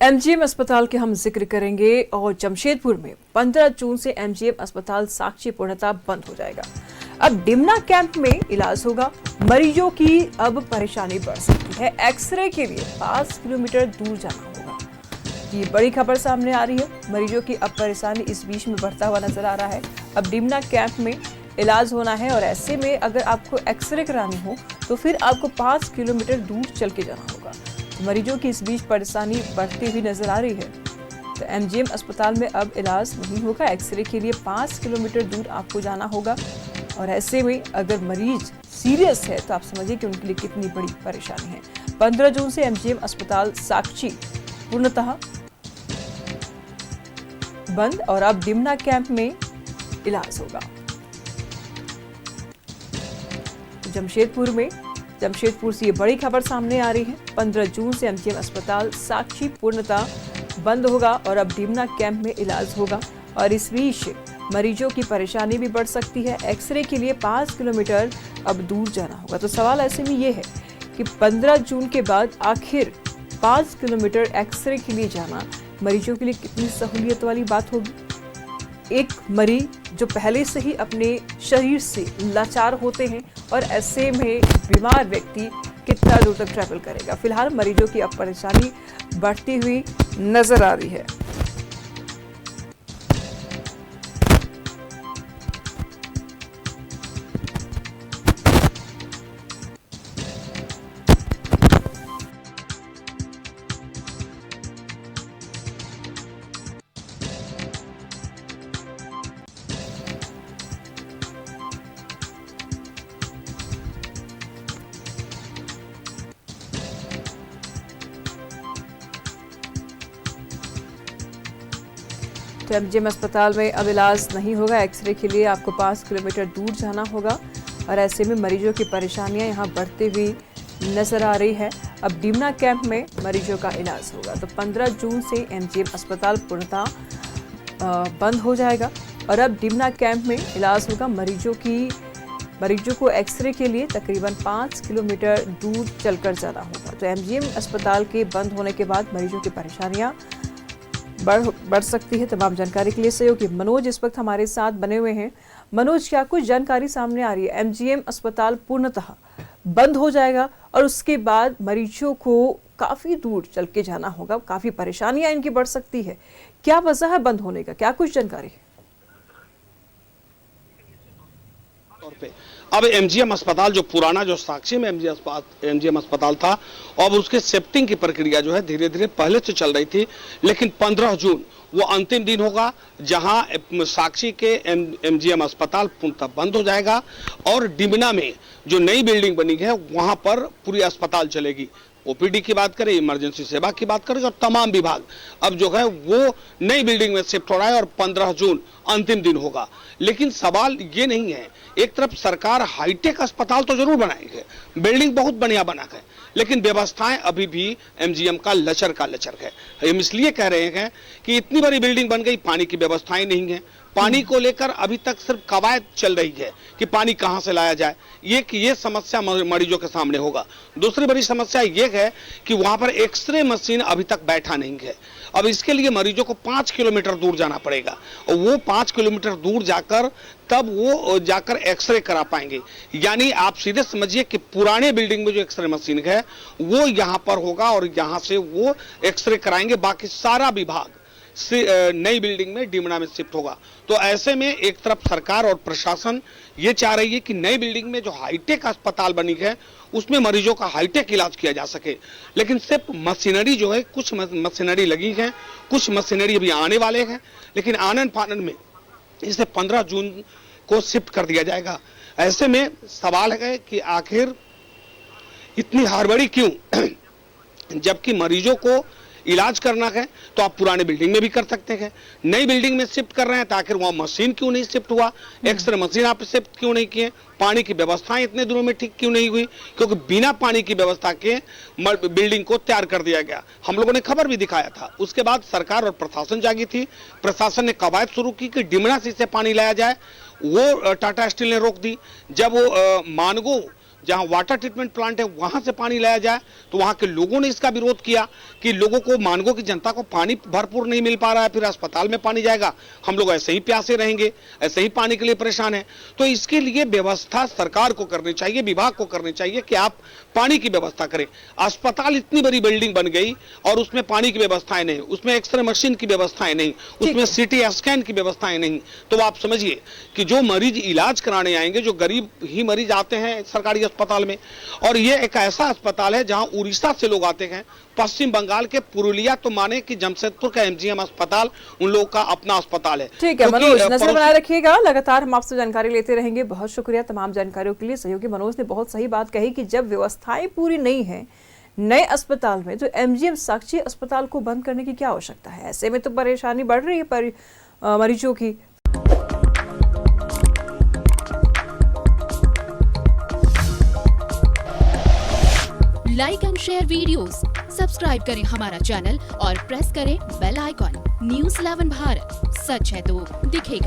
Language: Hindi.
एमजीएम अस्पताल के हम जिक्र करेंगे और जमशेदपुर में 15 जून से एमजीएम अस्पताल साक्षी पूर्णतः बंद हो जाएगा। अब डिमना कैंप में इलाज होगा। मरीजों की अब परेशानी बढ़ सकती है। एक्सरे के लिए 5 किलोमीटर दूर जाना होगा। ये बड़ी खबर सामने आ रही है। मरीजों की अब परेशानी इस बीच में बढ़ता हुआ नजर आ रहा है। अब डिमना कैंप में इलाज होना है और ऐसे में अगर आपको एक्सरे करानी हो तो फिर आपको 5 किलोमीटर दूर चल के जाना होगा। मरीजों की इस बीच परेशानी बढ़ती हुई नजर आ रही है। तो एमजीएम अस्पताल में अब इलाज नहीं होगा। एक्सरे के लिए 5 किलोमीटर दूर आपको जाना होगा और ऐसे में अगर मरीज सीरियस है तो आप समझिए कि उनके लिए कितनी बड़ी परेशानी है। 15 जून से एमजीएम अस्पताल साक्षी पूर्णतः बंद और अब डिमना कैंप में इलाज होगा। जमशेदपुर से ये बड़ी खबर सामने आ रही है। 15 जून से एमजीएम अस्पताल साक्षी पूर्णतः बंद होगा और अब डिमना कैंप में इलाज होगा और इस बीच मरीजों की परेशानी भी बढ़ सकती है। एक्सरे के लिए 5 किलोमीटर अब दूर जाना होगा। तो सवाल ऐसे में ये है कि 15 जून के बाद आखिर 5 किलोमीटर एक्सरे के लिए जाना मरीजों के लिए कितनी सहूलियत वाली बात होगी। एक मरीज जो पहले से ही अपने शरीर से लाचार होते हैं और ऐसे में बीमार व्यक्ति कितना दूर तक ट्रैवल करेगा। फिलहाल मरीजों की अब परेशानी बढ़ती हुई नजर आ रही है। तो एमजीएम अस्पताल में अब इलाज नहीं होगा। एक्सरे के लिए आपको 5 किलोमीटर दूर जाना होगा और ऐसे में मरीजों की परेशानियां यहां बढ़ती हुई नजर आ रही है। अब डिमना कैंप में मरीजों का इलाज होगा। तो 15 जून से एमजीएम अस्पताल पूर्णतः बंद हो जाएगा और अब डिमना कैंप में इलाज होगा। मरीजों को एक्सरे के लिए तकरीबन 5 किलोमीटर दूर चलकर जाना होगा। तो एमजीएम अस्पताल के बंद होने के बाद मरीजों की परेशानियां बढ़ सकती है। तमाम जानकारी के लिए सहयोगी मनोज इस वक्त हमारे साथ बने हुए हैं। मनोज, क्या कुछ जानकारी सामने आ रही है? एमजीएम अस्पताल पूर्णतः बंद हो जाएगा और उसके बाद मरीजों को काफी दूर चल के जाना होगा। काफी परेशानियां इनकी बढ़ सकती है। क्या वजह है बंद होने का? क्या कुछ जानकारी है? अब एमजीएम अस्पताल जो पुराना जो साक्षी में एमजीएम अस्पताल था, अब उसके शिफ्टिंग की प्रक्रिया जो है धीरे धीरे पहले से चल रही थी, लेकिन 15 जून वो अंतिम दिन होगा जहां साक्षी के एमजीएम अस्पताल पूर्णतः बंद हो जाएगा और डिमना में जो नई बिल्डिंग बनी है वहां पर पूरी अस्पताल चलेगी। ओपीडी की बात करें, इमरजेंसी सेवा की बात करें और तमाम विभाग अब जो है वो नई बिल्डिंग में शिफ्ट हो रहा है और 15 जून अंतिम दिन होगा। लेकिन सवाल ये नहीं है, एक तरफ सरकार हाईटेक अस्पताल तो जरूर बनाएगी, बिल्डिंग बहुत बढ़िया बना है, लेकिन व्यवस्थाएं अभी भी एमजीएम का लचर है। हम इसलिए कह रहे हैं कि इतनी बड़ी बिल्डिंग बन गई, पानी की व्यवस्थाएं नहीं है। पानी को लेकर अभी तक सिर्फ कवायद चल रही है कि पानी कहां से लाया जाए। ये समस्या मरीजों के सामने होगा। दूसरी बड़ी समस्या ये है कि वहां पर एक्सरे मशीन अभी तक बैठा नहीं है। अब इसके लिए मरीजों को 5 किलोमीटर दूर जाना पड़ेगा और वो 5 किलोमीटर दूर जाकर तब वो जाकर एक्सरे करा पाएंगे। यानी आप सीधे समझिए कि पुराने बिल्डिंग में जो एक्सरे मशीन है वो यहाँ पर होगा और यहाँ से वो एक्सरे कराएंगे। बाकी सारा विभाग नई बिल्डिंग में डिमना में शिफ्ट होगा। तो ऐसे में एक तरफ सरकार और प्रशासन ये चाह रही है कि नई बिल्डिंग में जो हाईटेक अस्पताल बनी है उसमें मरीजों का हाईटेक इलाज किया जा सके, लेकिन सिर्फ मशीनरी जो है, कुछ मशीनरी लगी है, कुछ मशीनरी अभी आने वाले हैं, लेकिन आनन फानन में इसे 15 जून को शिफ्ट कर दिया जाएगा। ऐसे में सवाल है कि आखिर इतनी हड़बड़ी क्यों? जबकि मरीजों को इलाज करना है तो आप पुराने बिल्डिंग में भी कर सकते हैं। नई बिल्डिंग में शिफ्ट कर रहे हैं तो आखिर वहां मशीन क्यों नहीं शिफ्ट हुआ? एक्सरे मशीन आप शिफ्ट क्यों नहीं किए? पानी की व्यवस्थाएं इतने दिनों में ठीक क्यों नहीं हुई? क्योंकि बिना पानी की व्यवस्था के बिल्डिंग को तैयार कर दिया गया। हम लोगों ने खबर भी दिखाया था। उसके बाद सरकार और प्रशासन जागी थी। प्रशासन ने कवायद शुरू की कि डिमना से पानी लाया जाए, वो टाटा स्टील ने रोक दी। जब वो मानगो जहां वाटर ट्रीटमेंट प्लांट है वहां से पानी लाया जाए, तो वहां के लोगों ने इसका विरोध किया कि लोगों को, मानगो की जनता को पानी भरपूर नहीं मिल पा रहा है, फिर अस्पताल में पानी जाएगा, हम लोग ऐसे ही प्यासे रहेंगे, ऐसे ही पानी के लिए परेशान है। तो इसके लिए व्यवस्था सरकार को करनी चाहिए, विभाग को करनी चाहिए कि आप पानी की व्यवस्था करें। अस्पताल इतनी बड़ी बिल्डिंग बन गई और उसमें पानी की व्यवस्थाएं नहीं, उसमें एक्सरे मशीन की व्यवस्थाएं नहीं, उसमें सीटी स्कैन की व्यवस्थाएं नहीं, तो आप समझिए कि जो मरीज इलाज कराने आएंगे, जो गरीब ही मरीज आते हैं सरकारी अस्पताल में, और ये एक ऐसा अस्पताल है जहां उड़ीसा से लोग आते हैं, पश्चिम बंगाल के पुरुलिया, तो माने कि जमशेदपुर का एमजीएम अस्पताल उन लोगों का अपना अस्पताल है। ठीक है मनोज, नजर बनाए रखिएगा, लगातार हम आपसे जानकारी लेते रहेंगे। बहुत शुक्रिया तमाम जानकारियों के लिए। सहयोगी मनोज ने बहुत सही बात कही कि जब व्यवस्थाएं पूरी नहीं है नए अस्पताल में, तो एमजीएम साक्षी अस्पताल को बंद करने की क्या आवश्यकता है। ऐसे में तो परेशानी बढ़ रही है मरीजों की। Like and share videos, subscribe करें हमारा चैनल और प्रेस करें बेल आइकॉन। न्यूज़ 11 भारत, सच है तो दिखेगा।